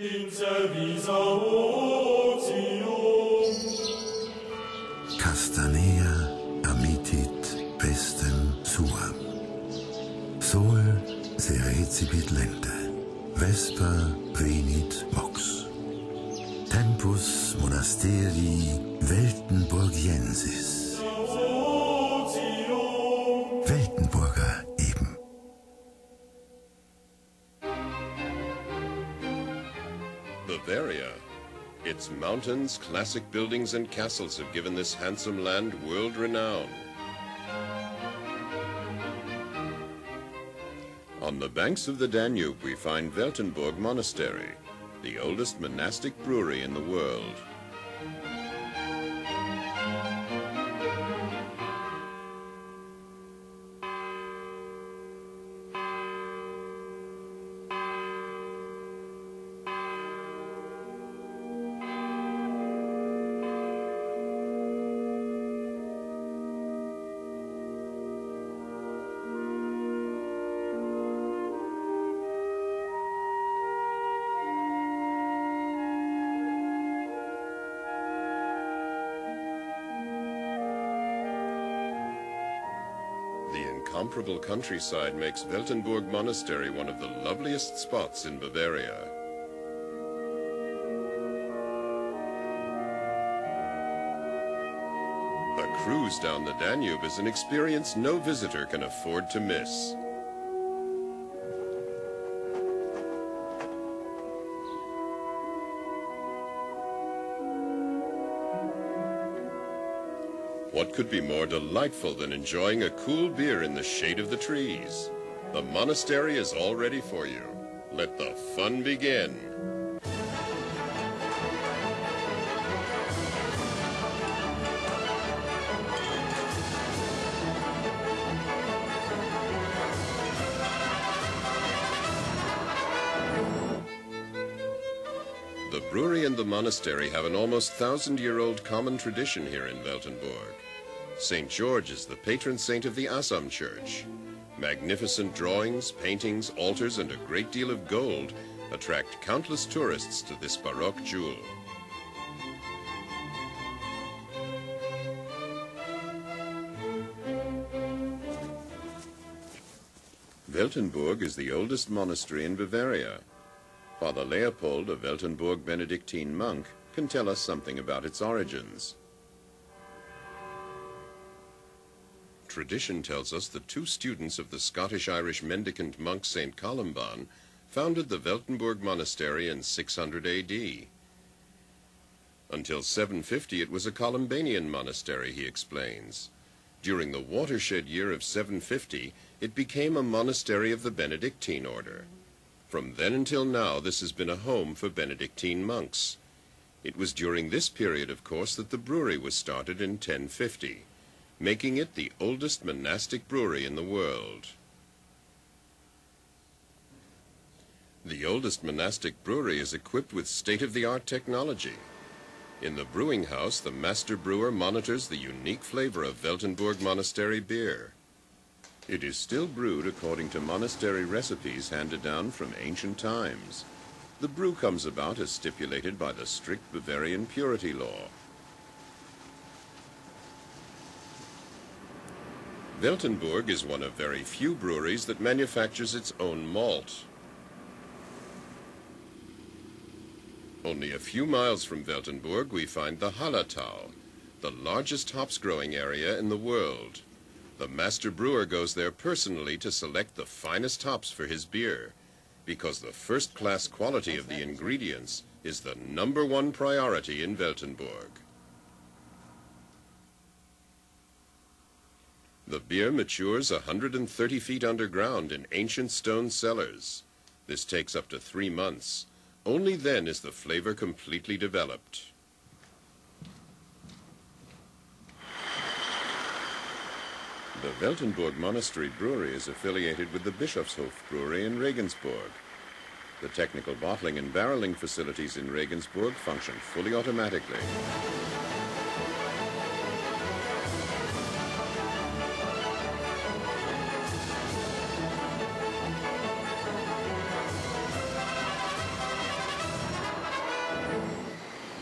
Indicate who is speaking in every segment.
Speaker 1: In servisa otium.
Speaker 2: Castanea amitit pestem suam. Sol se recipit lente. Vesper venit mox. Tempus monasterii Weltenburgiensis. Weltenburger eben.
Speaker 3: Bavaria. Its mountains, classic buildings, and castles have given this handsome land world renown. On the banks of the Danube, we find Weltenburg Monastery, the oldest monastic brewery in the world. The incomparable countryside makes Weltenburg Monastery one of the loveliest spots in Bavaria. A cruise down the Danube is an experience no visitor can afford to miss. What could be more delightful than enjoying a cool beer in the shade of the trees? The monastery is all ready for you. Let the fun begin. The brewery and the monastery have an almost 1,000-year-old common tradition here in Weltenburg. St. George is the patron saint of the Assam Church. Magnificent drawings, paintings, altars, and a great deal of gold attract countless tourists to this Baroque jewel. Weltenburg is the oldest monastery in Bavaria. Father Leopold, a Weltenburg Benedictine monk, can tell us something about its origins. Tradition tells us that two students of the Scottish-Irish mendicant monk St. Columban founded the Weltenburg Monastery in 600 AD. Until 750 it was a Columbanian monastery, he explains. During the watershed year of 750 it became a monastery of the Benedictine order. From then until now this has been a home for Benedictine monks. It was during this period, of course, that the brewery was started in 1050. Making it the oldest monastic brewery in the world. The oldest monastic brewery is equipped with state-of-the-art technology. In the brewing house, the master brewer monitors the unique flavor of Weltenburg Monastery beer. It is still brewed according to monastery recipes handed down from ancient times. The brew comes about as stipulated by the strict Bavarian purity law. Weltenburg is one of very few breweries that manufactures its own malt. Only a few miles from Weltenburg we find the Hallertau, the largest hops growing area in the world. The master brewer goes there personally to select the finest hops for his beer, because the first-class quality of the ingredients is the #1 priority in Weltenburg. The beer matures 130 feet underground in ancient stone cellars. This takes up to 3 months. Only then is the flavor completely developed. The Weltenburg Monastery Brewery is affiliated with the Bischofshof Brewery in Regensburg. The technical bottling and barreling facilities in Regensburg function fully automatically.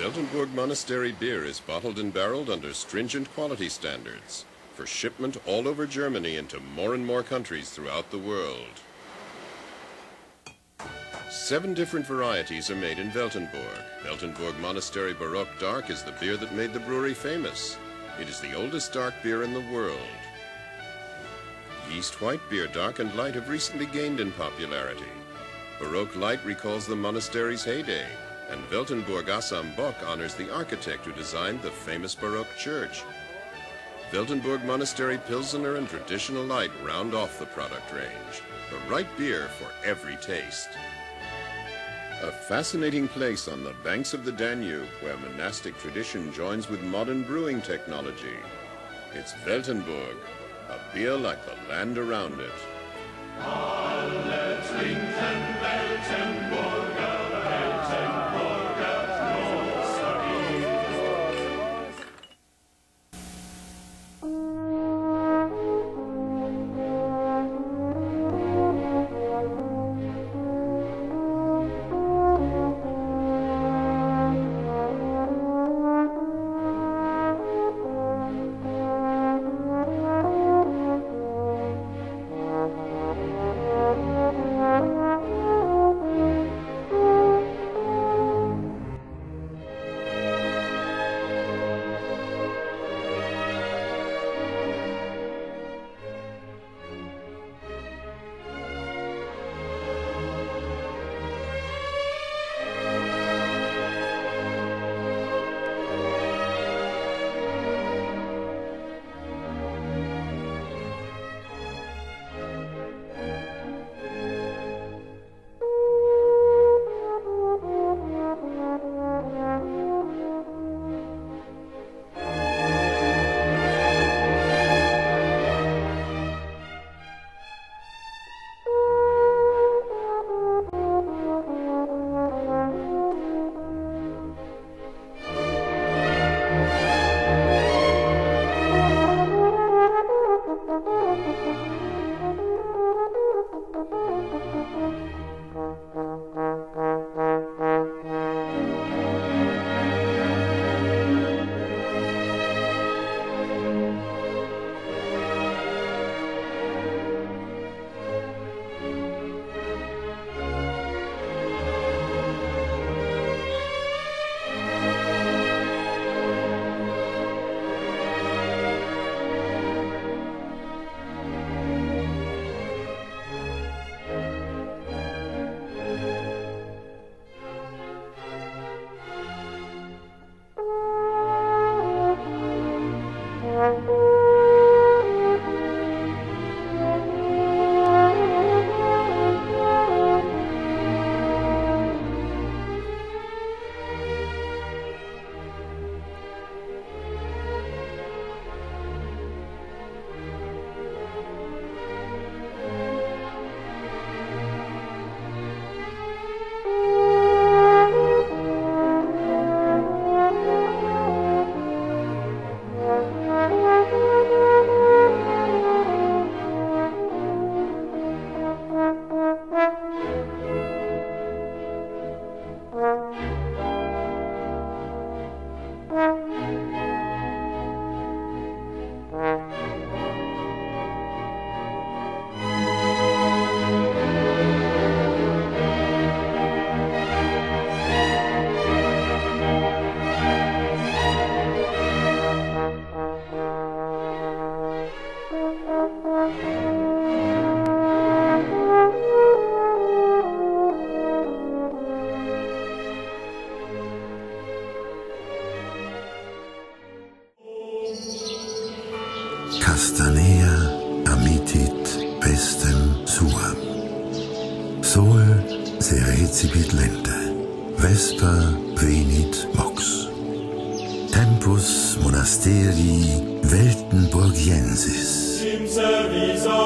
Speaker 3: Weltenburg Monastery beer is bottled and barreled under stringent quality standards for shipment all over Germany and to more and more countries throughout the world. 7 different varieties are made in Weltenburg. Weltenburg Monastery Baroque Dark is the beer that made the brewery famous. It is the oldest dark beer in the world. Yeast White Beer Dark and Light have recently gained in popularity. Baroque Light recalls the monastery's heyday, and Weltenburg Assam Bock honors the architect who designed the famous Baroque church. Weltenburg Monastery Pilsener and Traditional Light round off the product range. The right beer for every taste. A fascinating place on the banks of the Danube where monastic tradition joins with modern brewing technology. It's Weltenburg, a beer like the land around it. Alle trinken Weltenburger, Weltenburger, Klosterbier.
Speaker 2: Castanea amitit pestem suam. Sol serecipit lente, vesper venit mox. Tempus monasteri Weltenburgiensis. Im servisa